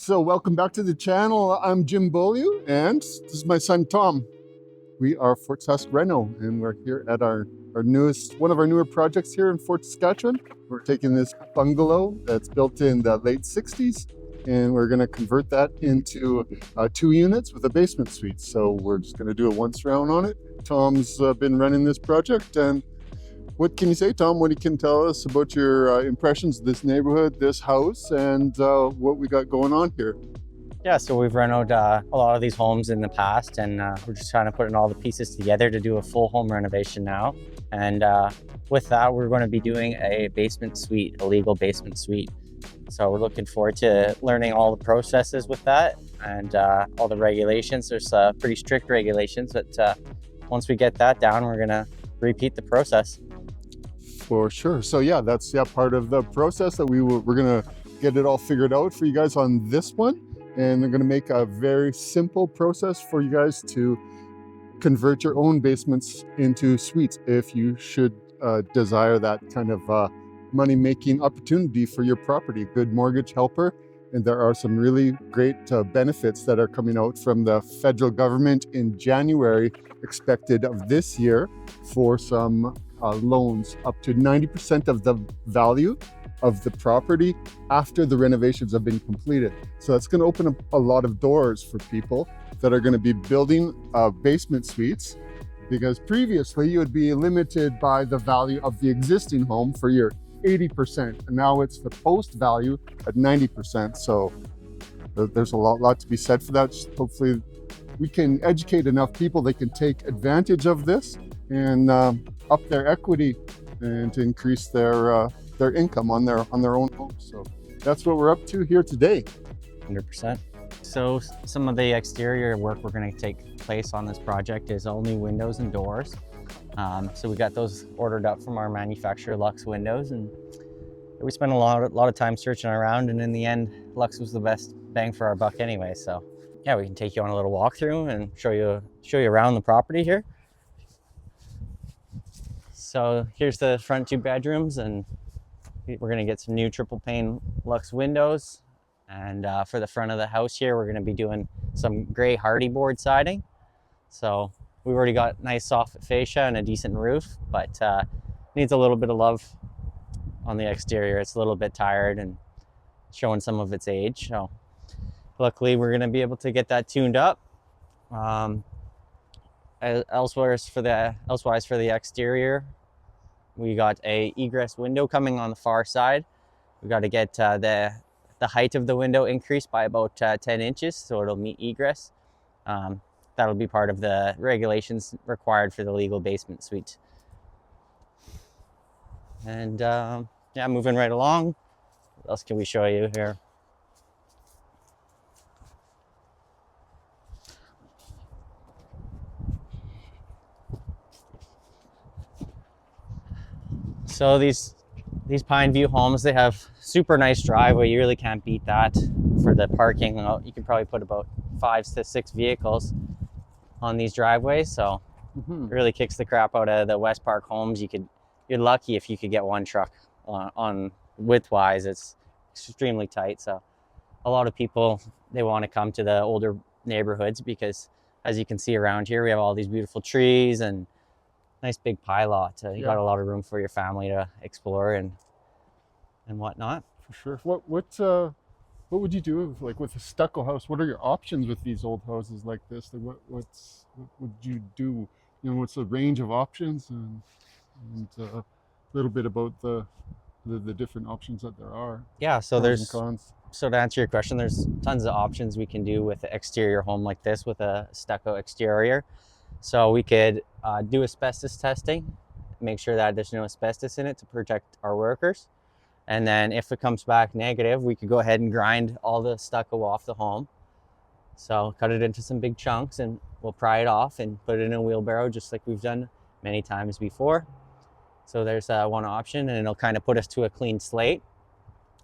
so welcome back to the channel. I'm Jim Beaulieu, and this is my son Tom. We are Fort Sask Reno, and we're here at one of our newer projects here in Fort Saskatchewan. We're taking this bungalow that's built in the late 60s, and we're going to convert that into 2 units with a basement suite. So we're just going to do a once round on it. Tom's been running this project, and what can you say, Tom? What you can tell us about your impressions of this neighborhood, this house, and what we got going on here? Yeah, so we've renovated a lot of these homes in the past, and we're just kind of putting all the pieces together to do a full home renovation now. And with that, we're going to be doing a basement suite, a legal basement suite. So we're looking forward to learning all the processes with that and all the regulations. There's pretty strict regulations, but once we get that down, we're going to repeat the process. For sure. So yeah, that's part of the process that we're going to get it all figured out for you guys on this one. And they're going to make a very simple process for you guys to convert your own basements into suites if you should desire that kind of money-making opportunity for your property. Good mortgage helper. And there are some really great benefits that are coming out from the federal government in January, expected of this year, for some loans up to 90% of the value of the property after the renovations have been completed. So that's going to open up a lot of doors for people that are going to be building basement suites, because previously you would be limited by the value of the existing home for your 80%, and now it's the post value at 90%. So there's a lot to be said for that. Hopefully we can educate enough people they can take advantage of this and up their equity and to increase their income on their own home. So that's what we're up to here today. 100%. So some of the exterior work we're going to take place on this project is all new windows and doors. So we got those ordered up from our manufacturer, Lux Windows, and we spent a lot of time searching around, and in the end, Lux was the best bang for our buck anyway. So yeah, we can take you on a little walkthrough and show you around the property here. So here's the front 2 bedrooms, and we're going to get some new triple pane Lux windows. And for the front of the house here, we're going to be doing some gray hardy board siding. So we've already got nice soft fascia and a decent roof, but needs a little bit of love on the exterior. It's a little bit tired and showing some of its age. So luckily we're going to be able to get that tuned up. Elsewise for the exterior, we got a egress window coming on the far side. We got to get the height of the window increased by about 10 inches, so it'll meet egress. That'll be part of the regulations required for the legal basement suite. And yeah, moving right along. What else can we show you here? So these Pine View homes, they have super nice driveway. You really can't beat that for the parking. You can probably put about 5 to 6 vehicles on these driveways. So it really kicks the crap out of the West Park homes. You're lucky if you could get 1 truck on width-wise. It's extremely tight. So a lot of people, they want to come to the older neighborhoods because, as you can see around here, we have all these beautiful trees and nice big pie lot. You got a lot of room for your family to explore and whatnot. For sure. What would you do with a stucco house? What are your options with these old houses like this? What would you do? You know, what's the range of options, and a little bit about the different options that there are. Yeah, so Pros and cons. So to answer your question, there's tons of options we can do with an exterior home like this with a stucco exterior. So we could do asbestos testing, make sure that there's no asbestos in it to protect our workers. And then if it comes back negative, we could go ahead and grind all the stucco off the home. So cut it into some big chunks and we'll pry it off and put it in a wheelbarrow just like we've done many times before. So there's one option, and it'll kind of put us to a clean slate.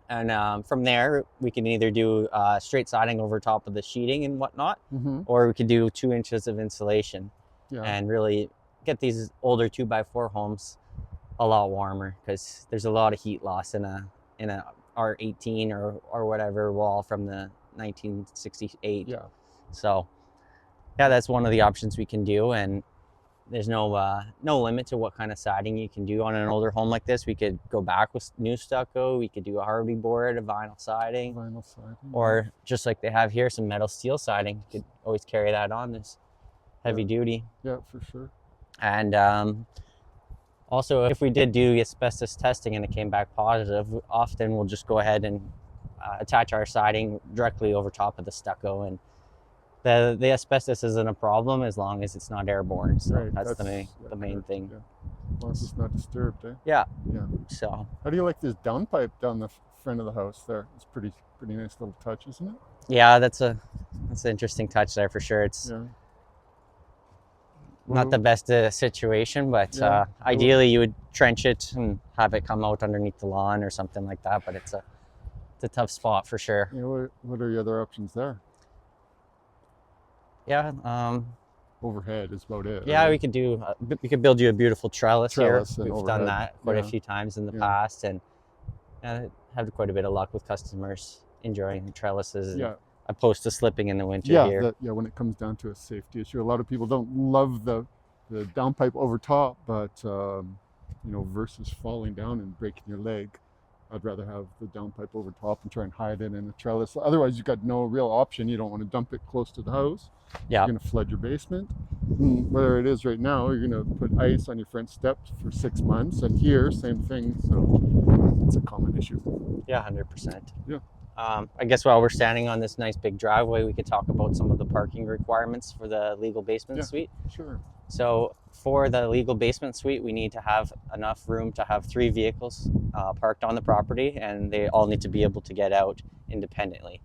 And from there, we can either do straight siding over top of the sheeting and whatnot, or we could do 2 inches of insulation. And really get these older 2x4 homes a lot warmer, because there's a lot of heat loss in a R18 or whatever wall from the 1968. Yeah. So yeah, that's one of the options we can do, and there's no limit to what kind of siding you can do on an older home like this. We could go back with new stucco, we could do a Harvey board, a vinyl siding, Vinyl siding. or just like they have here, some metal steel siding. You could always carry that on, this heavy duty. Yeah, for sure. And also, if we did do asbestos testing and it came back positive, often we'll just go ahead and attach our siding directly over top of the stucco, and the asbestos isn't a problem as long as it's not airborne. So Right, that's the main thing. Yeah. As long as it's not disturbed, eh? Yeah. Yeah. So How do you like this downpipe down the front of the house there? It's pretty nice little touch, isn't it? yeah, that's an interesting touch there for sure. It's Yeah. not the best situation, but Yeah. ideally you would trench it and have it come out underneath the lawn or something like that. But it's a tough spot for sure. Yeah, what are your other options there? Yeah. Overhead is about it. Yeah, right? we could build you a beautiful trellis here. Trellis and We've done overhead. that quite a Yeah. few times in the Yeah. past, and had quite a bit of luck with customers enjoying trellises, and Yeah. opposed to slipping in the winter Yeah, here. when it comes down to a safety issue, a lot of people don't love the downpipe over top, but versus falling down and breaking your leg, I'd rather have the downpipe over top and try and hide it in a trellis. Otherwise, you've got no real option. You don't want to dump it close to the house. Yeah. You're going to flood your basement. Where it is right now, you're going to put ice on your front steps for 6 months, and here, same thing. So it's a common issue. Yeah, 100%. Yeah. I guess while we're standing on this nice big driveway, we could talk about some of the parking requirements for the legal basement suite. Sure. So for the legal basement suite, we need to have enough room to have 3 vehicles parked on the property, and they all need to be able to get out independently.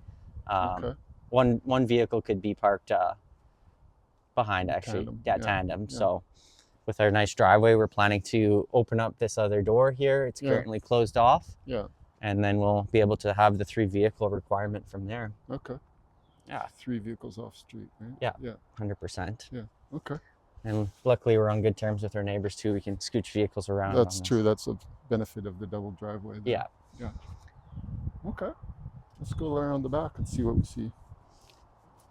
Okay. One vehicle could be parked behind, actually. Tandem. Tandem. Yeah. So with our nice driveway, we're planning to open up this other door here. It's currently closed off. Yeah. And then we'll be able to have the 3 vehicle requirement from there. Okay. Yeah. 3 vehicles off street, right? Yeah. Yeah. 100%. Yeah. Okay. And luckily, we're on good terms with our neighbors too. We can scooch vehicles around. That's true. That's a benefit of the double driveway there. Yeah. Yeah. Okay. Let's go around the back and see what we see.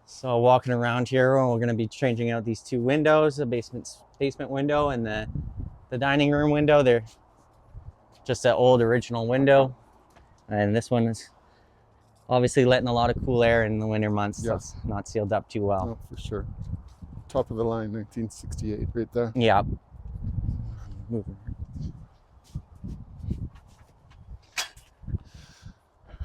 So walking around here, we're going to be changing out these 2 windows, the basement window and the dining room window. They're just that old original window. And this one is obviously letting a lot of cool air in the winter months. Yeah. It's not sealed up too well. Oh, for sure. Top of the line, 1968, right there. Yeah. Moving.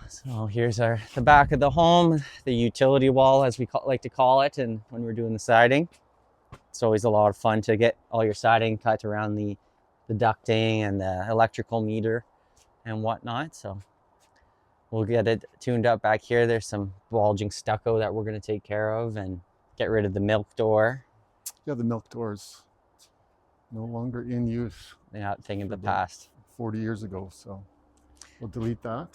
So here's the back of the home, the utility wall, as we like to call it, and when we're doing the siding. It's always a lot of fun to get all your siding cut around the ducting and the electrical meter and whatnot. So we'll get it tuned up back here. There's some bulging stucco that we're going to take care of and get rid of the milk door. Yeah, the milk door's no longer in use. Yeah, thing of the about past. 40 years ago, so we'll delete that.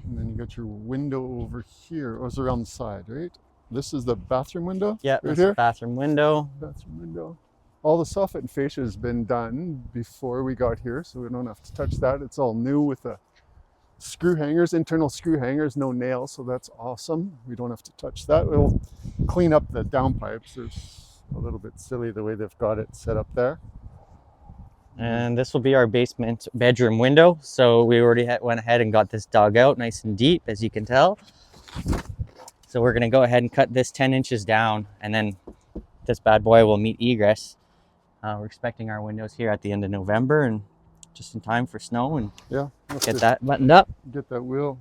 And then you got your window over here. Oh, it's around the side, right? This is the bathroom window? Yeah, right that's here? the bathroom window. Bathroom window. All the soffit and fascia has been done before we got here, so we don't have to touch that. It's all new with the screw hangers, internal screw hangers, no nails, so that's awesome. We don't have to touch that. We'll clean up the downpipes. It's a little bit silly the way they've got it set up there. And this will be our basement bedroom window. So we already went ahead and got this dug out nice and deep, as you can tell. So we're gonna go ahead and cut this 10 inches down, and then this bad boy will meet egress. We're expecting our windows here at the end of November, and just in time for snow, and Yeah, get that buttoned up. Get that well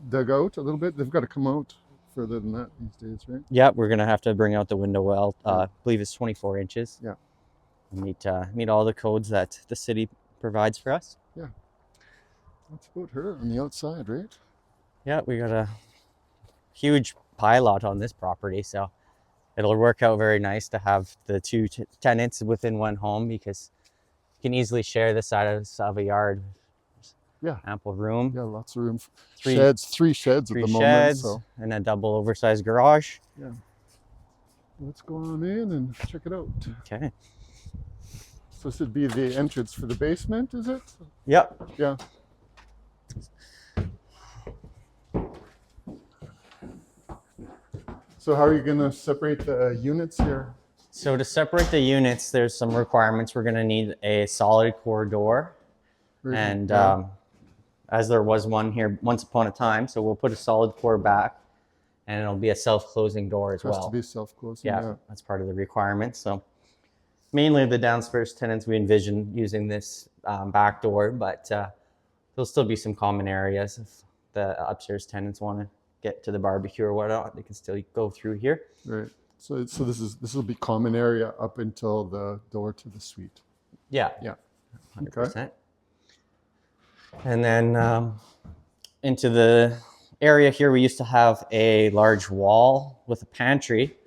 dug out a little bit. They've got to come out further than that these days, right? Yeah, we're gonna have to bring out the window well. I believe it's 24 inches. Yeah. Meet all the codes that the city provides for us. Yeah. That's about her on the outside, right? Yeah, we got a huge pilot on this property, so it'll work out very nice to have the 2 tenants within one home, because you can easily share the side of a yard. Yeah. Ample room. Yeah, lots of room. Three sheds, 3 sheds at the moment. sheds, So and a double oversized garage. yeah. Let's go on in and check it out. Okay. So this would be the entrance for the basement, is it? Yep. Yeah. So how are you going to separate the units here? So to separate the units, there's some requirements. We're going to need a solid core door. And as there was one here once upon a time, so we'll put a solid core back, and it'll be a self-closing door as well. It has to be self-closing. Yeah, that's part of the requirements. So mainly the downstairs tenants, we envision using this back door, but there'll still be some common areas if the upstairs tenants want to get to the barbecue or whatnot. They can still go through here. Right. So this will be common area up until the door to the suite. Yeah. Yeah. 100%. Okay. And then into the area here, we used to have a large wall with a pantry.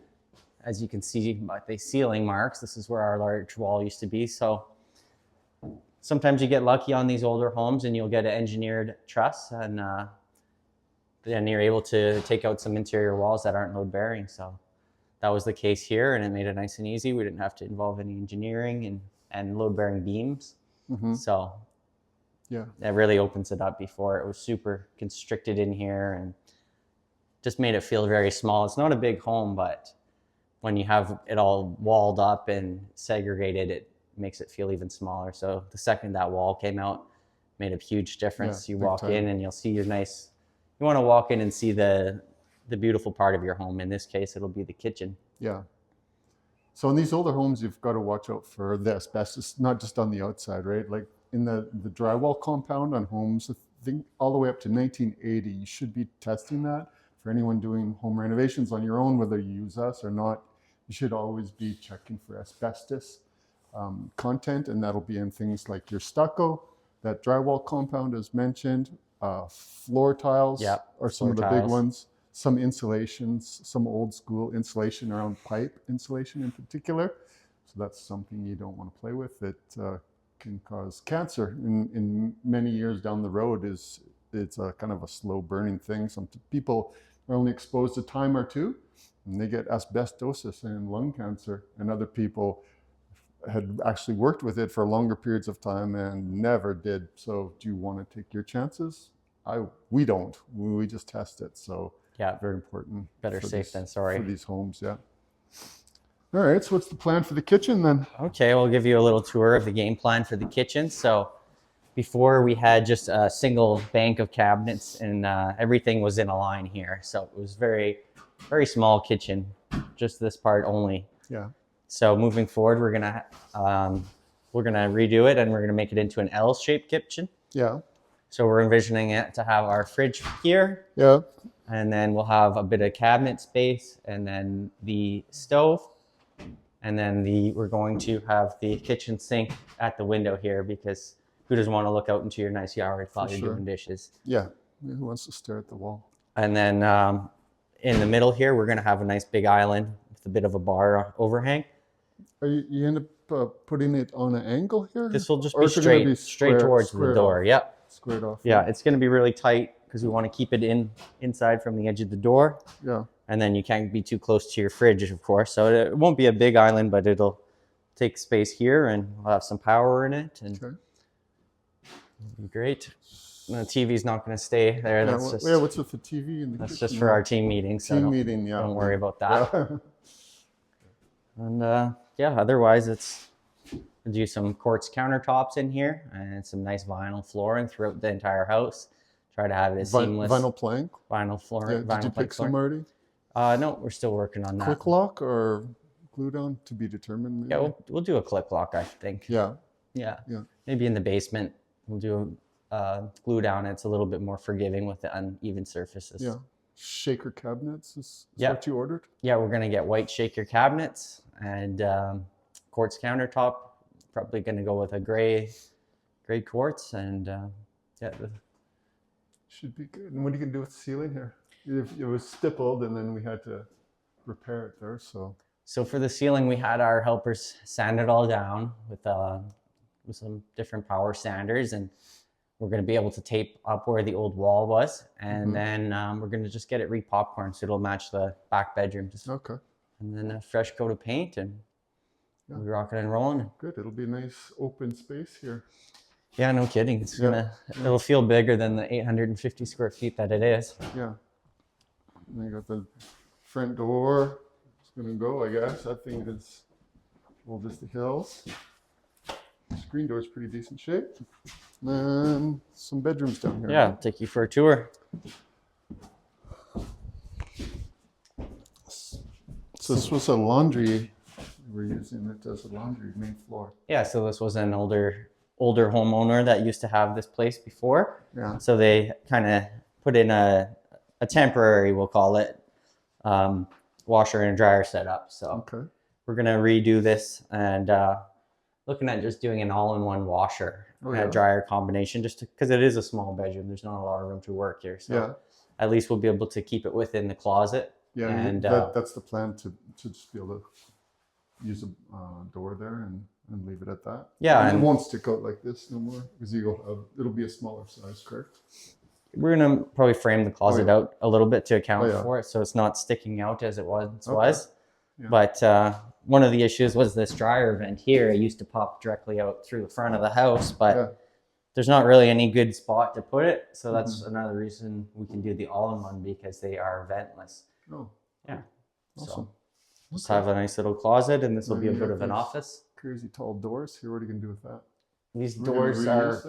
As you can see by the ceiling marks, this is where our large wall used to be. So sometimes you get lucky on these older homes and you'll get an engineered truss, and then you're able to take out some interior walls that aren't load bearing. So that was the case here, and it made it nice and easy. We didn't have to involve any engineering and load bearing beams. Mm-hmm. So yeah, that really opens it up. Before it was super constricted in here and just made it feel very small. It's not a big home, but when you have it all walled up and segregated, it makes it feel even smaller. So the second that wall came out, made a huge difference. Yeah, you walk in and you'll see your nice, you want to walk in and see the beautiful part of your home. In this case, it'll be the kitchen. Yeah. So in these older homes, you've got to watch out for the asbestos, not just on the outside, right? Like in the drywall compound on homes, I think all the way up to 1980, you should be testing that. For anyone doing home renovations on your own, whether you use us or not, you should always be checking for asbestos content, and that'll be in things like your stucco, that drywall compound as mentioned, floor tiles are some of the big ones, some insulations, some old school insulation around pipe insulation in particular. So that's something you don't want to play with. It can cause cancer in many years down the road. It's a kind of a slow burning thing. Some people are only exposed a time or two and they get asbestosis and lung cancer, and other people had actually worked with it for longer periods of time and never did. So do you want to take your chances? We don't. We just test it. So yeah, very important. Better safe than sorry for these homes. Yeah. All right. So what's the plan for the kitchen then? Okay, we'll give you a little tour of the game plan for the kitchen. So before we had just a single bank of cabinets, and everything was in a line here. So it was very, very small kitchen, just this part only. Yeah. So moving forward, we're gonna redo it, and we're gonna make it into an L-shaped kitchen. Yeah. So we're envisioning it to have our fridge here. Yeah. And then we'll have a bit of cabinet space, and then the stove, and then we're going to have the kitchen sink at the window here, because who doesn't want to look out into your nice yard while you're doing dishes? Yeah. Who wants to stare at the wall? And then in the middle here, we're gonna have a nice big island with a bit of a bar overhang. Are you end up putting it on an angle here? This will just be straight towards the door. Yep. Squared off. Yeah, it's going to be really tight because we want to keep it inside from the edge of the door. Yeah. And then you can't be too close to your fridge, of course. So it won't be a big island, but it'll take space here, and we'll have some power in it, and it'll be great. And the TV's not going to stay there. Yeah, that's what's with the TV in the That's kitchen? just for our team meeting. So don't worry about that. Yeah. And yeah, otherwise we'll do some quartz countertops in here and some nice vinyl flooring throughout the entire house. Try to have it as seamless. Vinyl plank? Vinyl flooring. Yeah, did you pick some already? No, we're still working on that. Click lock or glue down to be determined? Maybe? Yeah, we'll do a click lock, I think. Yeah. Yeah. Yeah. Maybe in the basement we'll do glue down. It's a little bit more forgiving with the uneven surfaces. Yeah. Shaker cabinets is what you ordered? Yeah, we're gonna get white shaker cabinets and quartz countertop. Probably gonna go with a gray quartz, and yeah. Should be good. And what are you gonna do with the ceiling here? It was stippled, and then we had to repair it there. So for the ceiling, we had our helpers sand it all down with some different power sanders, and we're going to be able to tape up where the old wall was, and then we're going to just get it re-popcorn so it'll match the back bedroom. Okay. And then a fresh coat of paint, and we'll be rocking and rolling. Good. It'll be a nice open space here. Yeah, no kidding. It'll feel bigger than the 850 square feet that it is. Yeah. And you got the Front door is gonna go, I guess. That thing is old as the hills. Screen door is pretty decent shape. And some bedrooms down here. Yeah, I'll take you for a tour. So this was a laundry we're using. It does a laundry main floor. Yeah, so this was an older homeowner that used to have this place before. Yeah. So they kind of put in a temporary, we'll call it, washer and dryer setup. So Okay. we're gonna redo this and looking at just doing an all-in-one washer and dryer combination, just because it is a small bedroom. There's not a lot of room to work here. So at least we'll be able to keep it within the closet. Yeah, and that's the plan, to just be able to use a door there and leave it at that. Yeah, and it won't stick out like this no more because it'll be a smaller size, correct? We're gonna probably frame the closet out a little bit to account for it, so it's not sticking out as it once was. Yeah. But one of the issues was this dryer vent here. It used to pop directly out through the front of the house, but there's not really any good spot to put it. So that's another reason we can do the all-in-one, because they are ventless. Oh, yeah. Awesome. So just have a nice little closet, and this will be a bit of an office. Crazy tall doors here. What are you gonna do with that? These doors are.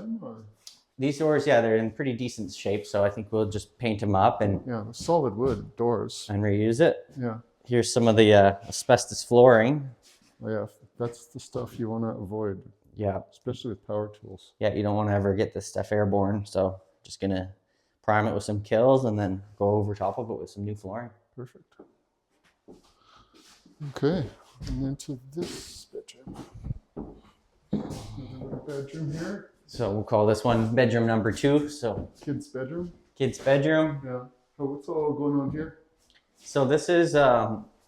These doors, yeah, they're in pretty decent shape. So I think we'll just paint them up and solid wood doors and reuse it. Yeah. Here's some of the asbestos flooring. Oh, yeah, that's the stuff you want to avoid. Yeah. Especially with power tools. Yeah, you don't want to ever get this stuff airborne. So just gonna prime it with some kills and then go over top of it with some new flooring. Perfect. Okay, and then to this bedroom. Another bedroom here. So we'll call this one bedroom number 2. So kids' bedroom. Kids' bedroom. Yeah. So what's all going on here? So this is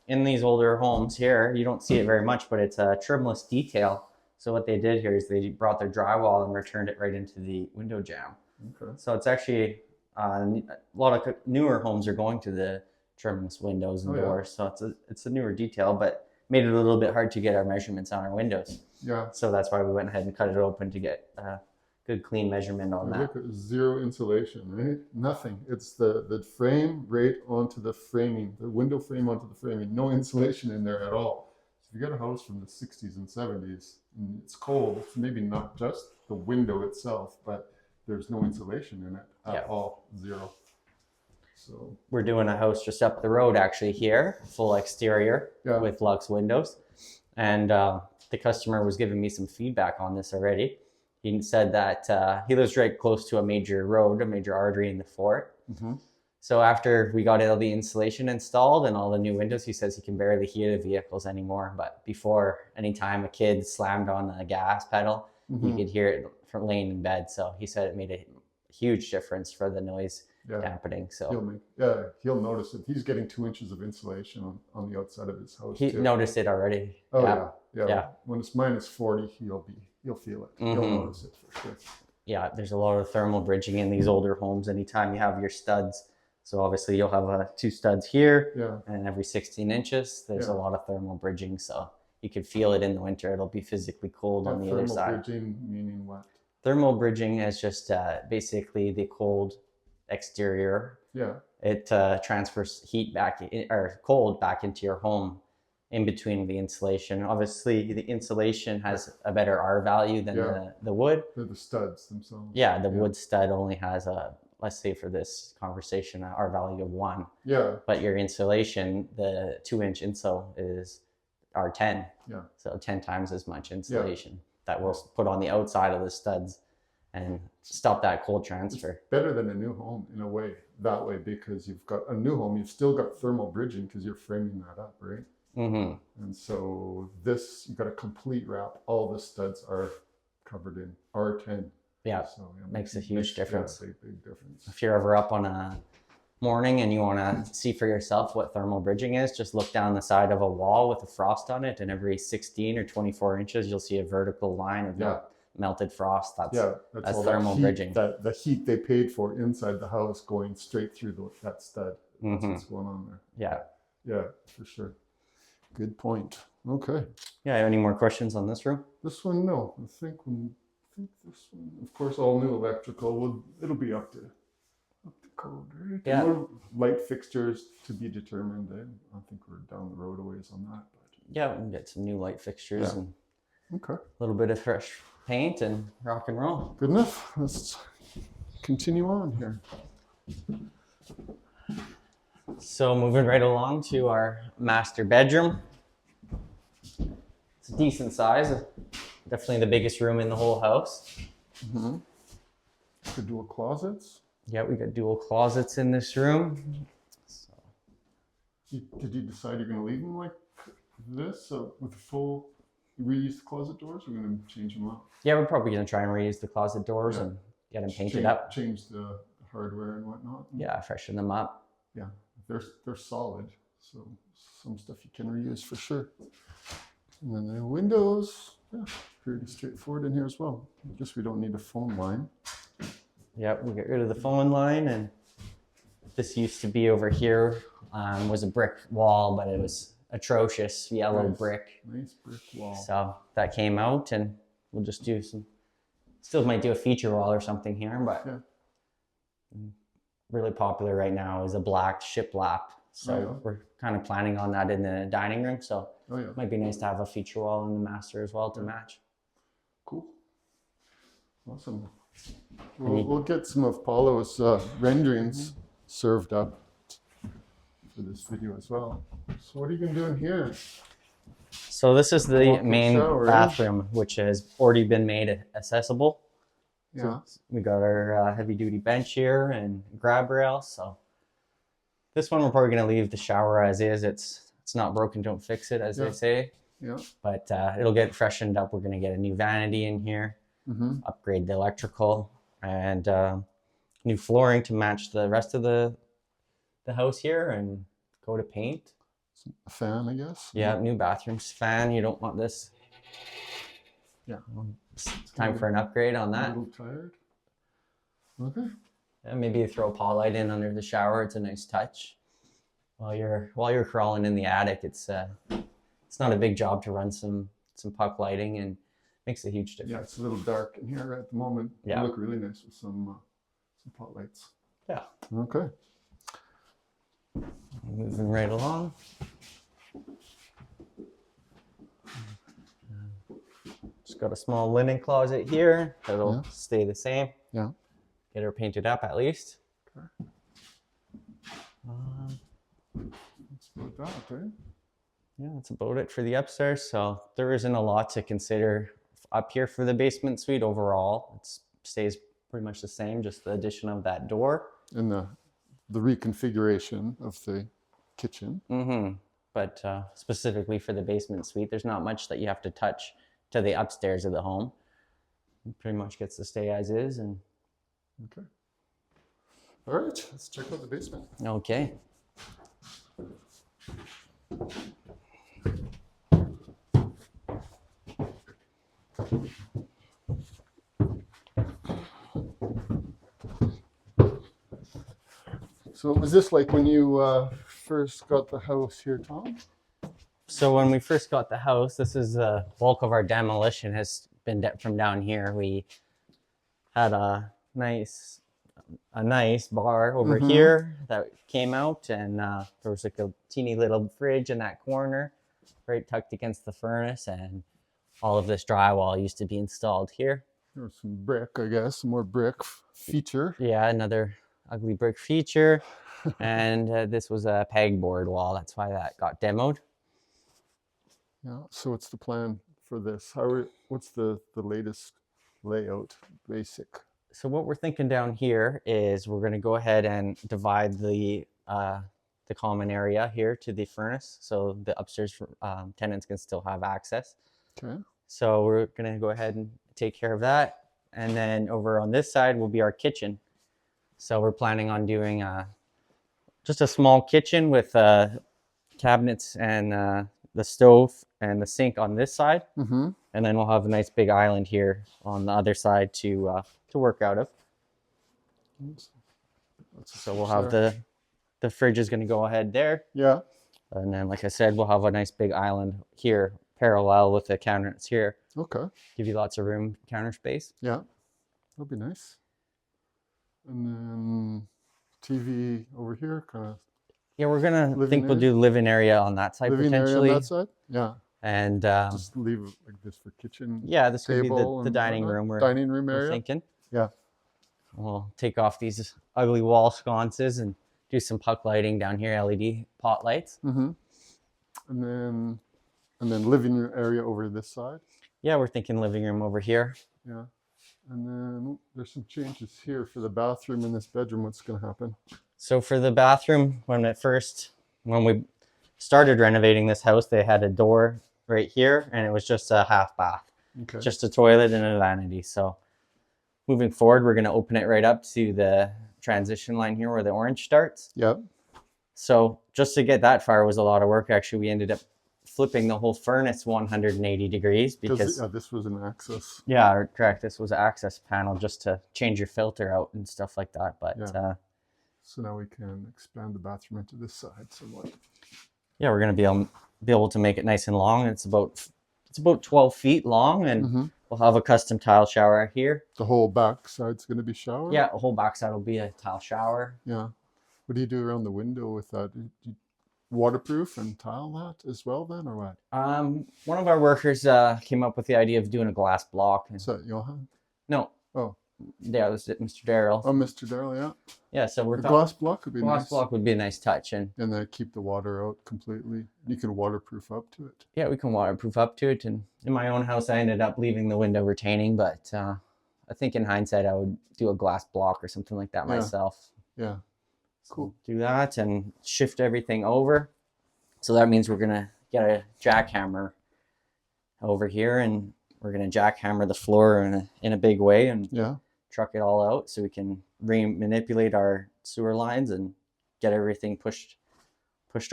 in these older homes here. You don't see it very much, but it's a trimless detail. So what they did here is they brought their drywall and returned it right into the window jamb. Okay. So it's actually a lot of newer homes are going to the trimless windows and doors. So it's a newer detail, but made it a little bit hard to get our measurements on our windows. Yeah. So that's why we went ahead and cut it open to get a good clean measurement on that. Look at zero insulation, right? Nothing. It's the frame right onto the framing, the window frame onto the framing. No insulation in there at all. So if you got a house from the 60s and 70s and it's cold, it's maybe not just the window itself, but there's no insulation in it at all. Zero. So we're doing a house just up the road actually here, full exterior with Lux windows. And the customer was giving me some feedback on this already. He said that he lives right close to a major road, a major artery in the fort. Mm-hmm. So after we got all the insulation installed and all the new windows, he says he can barely hear the vehicles anymore. But before, anytime a kid slammed on the gas pedal, he could hear it from laying in bed. So he said it made a huge difference for the noise dampening. So he'll notice it. He's getting 2 inches of insulation on the outside of his house. He noticed it already. Oh yeah. When it's minus 40, he'll feel it. He'll notice it for sure. Yeah, there's a lot of thermal bridging in these older homes. Anytime you have your studs, so obviously you'll have 2 studs here, and every 16 inches, there's a lot of thermal bridging. So you could feel it in the winter. It'll be physically cold on the other side. Thermal bridging meaning what? Thermal bridging is just basically the cold exterior. Yeah. It transfers heat or cold back into your home in between the insulation. Obviously, the insulation has a better R value than the wood. They're the studs themselves. Yeah, the wood stud only has let's say for this conversation, an R value of 1. Yeah. But your insulation, the 2-inch insole is R10. Yeah. So 10 times as much insulation that will put on the outside of the studs and stop that cold transfer. It's better than a new home in a way, that way, because you've got a new home, you've still got thermal bridging because you're framing that up, right? Mm-hmm. And so this, you've got a complete wrap. All the studs are covered in R10. Yeah, so makes a huge difference. Yeah, big difference. If you're ever up on a morning and you want to see for yourself what thermal bridging is, just look down the side of a wall with a frost on it, and every 16 or 24 inches, you'll see a vertical line of melted frost. That's thermal bridging. The heat they paid for inside the house going straight through that stud. That's what's going on there. Yeah, for sure. Good point. Okay. Yeah, any more questions on this room? This one, no. I think this one, of course, all new electrical. It'll be up to code, right? Yeah. And what light fixtures to be determined. I think we're down the road a ways on that. But Yeah, we can get some new light fixtures Yeah. and okay, a little bit of fresh paint and rock and roll. good enough. Let's continue on here. So moving right along to our master bedroom. It's a decent size, definitely the biggest room in the whole house. Mm-hmm. The dual closets. Yeah, we got dual closets in this room. So, Did you decide you're going to leave them like this, so with full reused closet doors? Or are we going to change them up? yeah, we're probably going to try and reuse the closet doors Yeah. and get them painted up. Change the hardware and whatnot. Yeah, freshen them up. Yeah, they're solid, so some stuff you can reuse for sure. And then the windows, yeah, pretty straightforward in here as well. Just we don't need a phone line. Yep, we get rid of the phone line, and this used to be over here, was a brick wall, but it was atrocious yellow brick. Nice brick wall. So that came out, and we'll just do some, still might do a feature wall or something here, but Yeah. really popular right now is a black shiplap. So Oh, yeah. we're kind of planning on that in the dining room. So Oh yeah, it might be nice to have a feature wall in the master as well to match. cool. Awesome. We'll get some of Paulo's renderings served up for this video as well. So what are you going to do in here? So this is the Walk-in main shower, bathroom, which has already been made accessible. Yeah. So we got our heavy duty bench here and grab rail. So this one we're probably going to leave the shower as is. It's not broken, don't fix it, as they say. Yeah. But it'll get freshened up. We're going to get a new vanity in here, upgrade the electrical, and new flooring to match the rest of the house here, and go to paint. A fan, I guess. Yeah, new bathrooms, fan. You don't want this. Yeah. It's time for an upgrade on A that. little tired. Okay. Yeah, maybe throw a paw light in under the shower. It's a nice touch. While you're crawling in the attic, it's not a big job to run some puck lighting, and makes a huge difference. Yeah, it's a little dark in here at the moment. Yeah. It look really nice with some pot lights. Yeah. Okay. Moving right along. Just got a small linen closet here. That'll stay the same. Yeah. Get her painted up at least. Okay. That's about that, right? Yeah, that's about it for the upstairs. So there isn't a lot to consider up here for the basement suite overall. It stays pretty much the same, just the addition of that door. And the reconfiguration of the kitchen. But specifically for the basement suite, there's not much that you have to touch to the upstairs of the home. It pretty much gets to stay as is. And Okay. All right, let's check out the basement. okay. So what was this like when you first got the house here, Tom? So when we first got the house, this is the bulk of our demolition has been from down here. We had a nice bar over here that came out, and there was like a teeny little fridge in that corner, right tucked against the furnace, and all of this drywall used to be installed here. There was some brick, I guess, some more brick feature. Yeah, another ugly brick feature, and this was a pegboard wall. That's why that got demoed. Yeah. So what's the plan for this? What's the latest layout? Basic. So what we're thinking down here is we're going to go ahead and divide the common area here to the furnace, so the upstairs tenants can still have access. Okay. So we're going to go ahead and take care of that, and then over on this side will be our kitchen. So we're planning on doing just a small kitchen with cabinets and the stove and the sink on this side, and then we'll have a nice big island here on the other side to work out of. So we'll have the fridge is going to go ahead there. Yeah. And then, like I said, we'll have a nice big island here, parallel with the counters here. Okay. Give you lots of room, counter space. Yeah. That'll be nice. And then TV over here, kind of Yeah, we're gonna living we'll area? do living area on that side Living area on potentially, that side? Yeah. and Just leave it like this for kitchen yeah, this could be table the and dining whatnot. room Dining room we're area. thinking. Yeah. We'll take off these ugly wall sconces and do some puck lighting down here, LED pot lights. Mm-hmm. And then living room area over this side. Yeah, we're thinking living room over here. Yeah. And then there's some changes here for the bathroom in this bedroom. What's going to happen? So for the bathroom, when we started renovating this house, they had a door right here, and it was just a half bath, Okay. just a toilet and a vanity. So moving forward, we're going to open it right up to the transition line here where the orange starts. Yep. So just to get that far was a lot of work. Actually, we ended up flipping the whole furnace 180 degrees because this was an access. yeah, correct. This was an access panel just to change your filter out and stuff like that. But Yeah. So now we can expand the bathroom into this side somewhat. yeah, we're gonna be able to make it nice and long. It's about 12 feet long, and Mm-hmm. we'll have a custom tile shower here. The whole back side's going to be shower? Yeah, the whole backside will be a tile shower. Yeah. What do you do around the window with that? Do you waterproof and tile that as well then, or what? One of our workers came up with the idea of doing a glass block. Is that Johan? No. Oh. Yeah, this is Mr. Darrell. Oh, Mr. Darrell, yeah. Yeah, so we're A glass block would be glass nice. block would be a nice touch, and then keep the water out completely. You can waterproof up to it. yeah, we can waterproof up to it. And in my own house, I ended up leaving the window retaining, but I think in hindsight, I would do a glass block or something like that myself. Yeah. Cool. So do that and shift everything over. So that means we're gonna get a jackhammer over here, and we're gonna jackhammer the floor in a big way and Yeah. truck it all out so we can manipulate our sewer lines and get everything pushed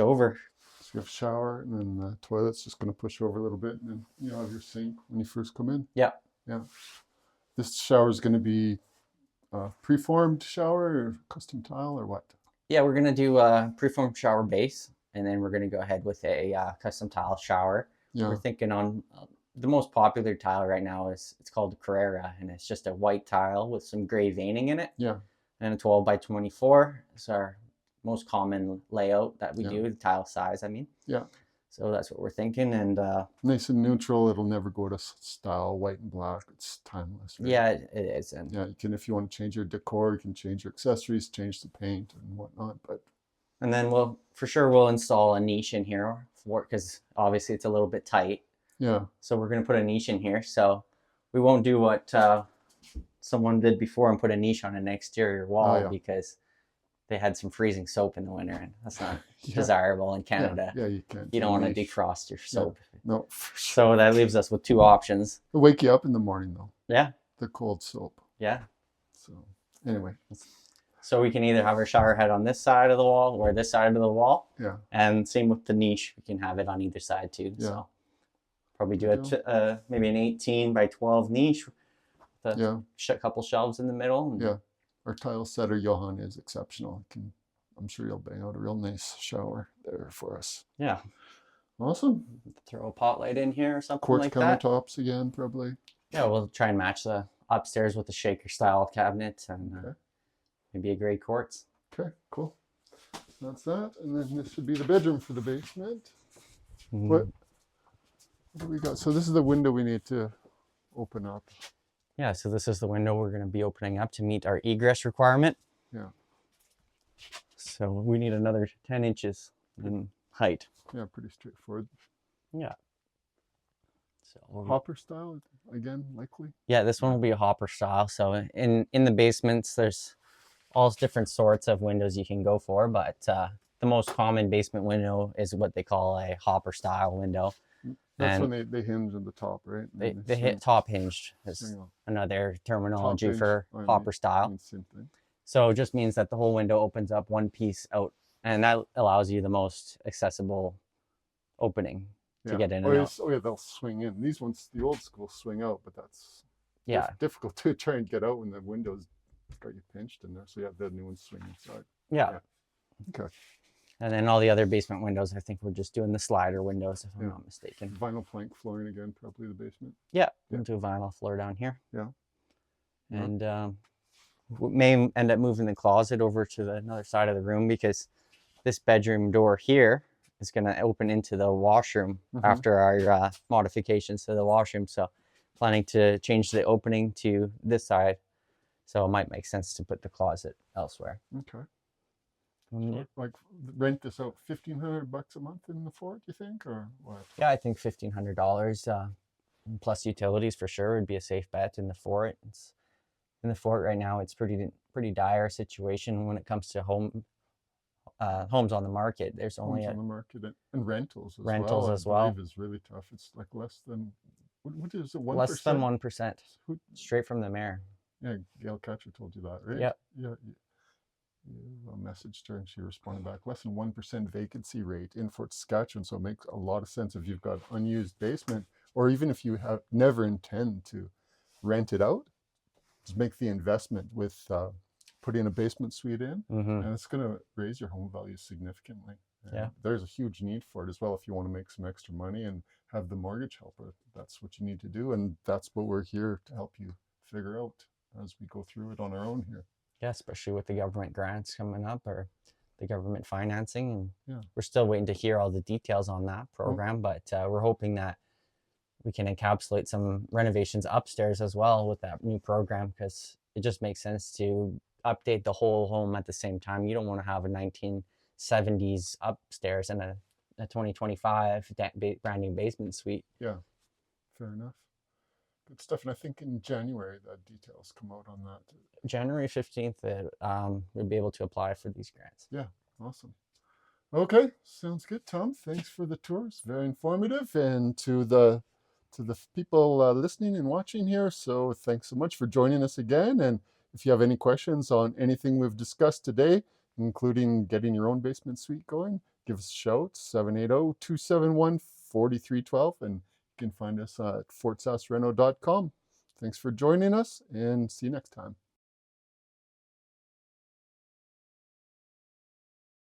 over. So you have shower, and then the toilet's just going to push over a little bit, and then you have your sink when you first come in. Yeah. Yeah. This shower is going to be a preformed shower or custom tile or what? Yeah, we're gonna do a preformed shower base, and then we're gonna go ahead with a custom tile shower. Yeah. We're thinking on the most popular tile right now it's called Carrera, and it's just a white tile with some gray veining in it. Yeah. And a 12 by 24 is our most common layout that we do, the tile size, I mean. Yeah. So that's what we're thinking, and nice and neutral. It'll never go to style white and black. It's timeless. Right? yeah, it is. And yeah, you can, if you want to change your decor, you can change your accessories, change the paint and whatnot. And then we'll install a niche in here because obviously it's a little bit tight. Yeah. So we're gonna put a niche in here. So we won't do what someone did before and put a niche on an exterior wall because they had some freezing soap in the winter, and that's not desirable in Canada. Yeah, you can't. You don't want to defrost your soap. Yeah. No, for sure. So that leaves us with two options. It'll wake you up in the morning though. Yeah. The cold soap. Yeah. So anyway. So we can either have our shower head on this side of the wall or this side of the wall. Yeah. And same with the niche, we can have it on either side too. Yeah. So probably do maybe an 18 by 12 niche with a couple shelves in the middle. Yeah. Our tile setter, Johan, is exceptional. I'm sure you'll bang out a real nice shower there for us. Yeah. Awesome. Throw a pot light in here or something Quartz like that. countertops again, probably. Yeah, we'll try and match the upstairs with the shaker style cabinet and maybe a gray quartz. Okay, cool. That's that. And then this should be the bedroom for the basement. Mm-hmm. What do we got? So this is the window we need to open up. Yeah, so this is the window we're going to be opening up to meet our egress requirement. Yeah. So we need another 10 inches in height. Yeah, pretty straightforward. Yeah. So hopper style again, likely. Yeah, this one will be a hopper style. So in the basements, there's all different sorts of windows you can go for, but the most common basement window is what they call a hopper style window. That's when they hinge on the top, right? They hit top hinged is another terminology for hopper style. Same thing. So it just means that the whole window opens up one piece out, and that allows you the most accessible opening to get in and out. Oh yeah, they'll swing in. These ones, the old school swing out, but that's difficult to try and get out when the window's got you pinched in there. So yeah, the new ones swing inside. Yeah. Okay. And then all the other basement windows, I think we're just doing the slider windows, if I'm not mistaken. Vinyl plank flooring again, probably the basement. Yeah, we'll do a vinyl floor down here. Yeah. And We may end up moving the closet over to the another side of the room because this bedroom door here is going to open into the washroom after our modifications to the washroom. So planning to change the opening to this side. So it might make sense to put the closet elsewhere. Okay. Yeah. Like rent this out $1,500 a month in the fort, you think, or what? Yeah, I think $1,500 plus utilities for sure would be a safe bet in the fort. In the fort right now, it's pretty dire situation when it comes to homes on the market. There's only Homes on the market and rentals as rentals well, I as well. believe, is really tough. It's like less than, what is it, 1%? Less than 1%, straight from the mayor. Yeah, Gail Catcher told you that, right? Yep. Yeah. A message to her and she responded back, less than 1% vacancy rate in Fort Saskatchewan. So it makes a lot of sense if you've got unused basement, or even if you have never intend to rent it out, just make the investment with putting a basement suite in, Mm-hmm. and it's going to raise your home value significantly. And Yeah. there's a huge need for it as well if you want to make some extra money and have the mortgage help. That's what you need to do, and that's what we're here to help you figure out as we go through it on our own here. Yeah, especially with the government grants coming up or the government financing. And Yeah. we're still waiting to hear all the details on that program, but we're hoping that we can encapsulate some renovations upstairs as well with that new program, because it just makes sense to update the whole home at the same time. You don't want to have a 1970s upstairs and a 2025 brand new basement suite. Yeah, fair enough. Good stuff. And I think in January the details come out on that. January 15th, we'll be able to apply for these grants. Yeah, awesome. Okay, sounds good, Tom. Thanks for the tours. Very informative, and to the people listening and watching here. So thanks so much for joining us again. And if you have any questions on anything we've discussed today, including getting your own basement suite going, give us a shout, 780-271-4312, and you can find us at fortsasreno.com. Thanks for joining us, and see you next time.